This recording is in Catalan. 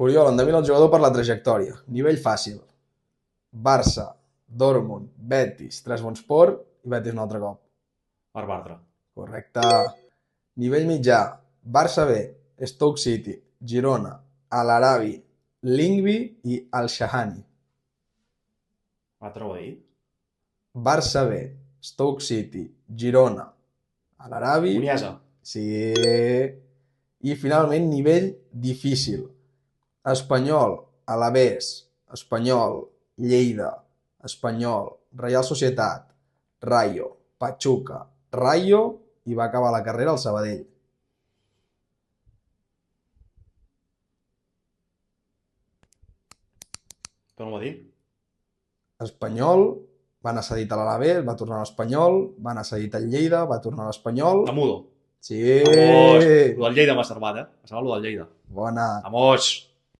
Oriol, endevina el jugador per la trajectòria. Nivell fàcil. Barça, Dortmund, Betis, Trabzonspor i Betis un altre cop. Per Bartra. Correcte. Nivell mitjà. Barça B, Stoke City, Girona, Al Arabi, Lingby i Al Shahani. Altre ho he dit. Barça B, Stoke City, Girona, Al Arabi. Muniesa. Sí. I finalment, nivell difícil. Espanyol, Alavés, Espanyol, Lleida, Espanyol, Reial Societat, Rayo, Pachuca, Rayo i va acabar la carrera al Sabadell. Torno a dir. Espanyol, va anar cedit a l'Alavés, va tornar a l'Espanyol, va anar cedit al Lleida, va tornar a l'Espanyol. A Mudo. Sí, Vamos! Lo del Lleida m'ha salvat, eh? M'ha salvat lo del Lleida. bona. Vamos!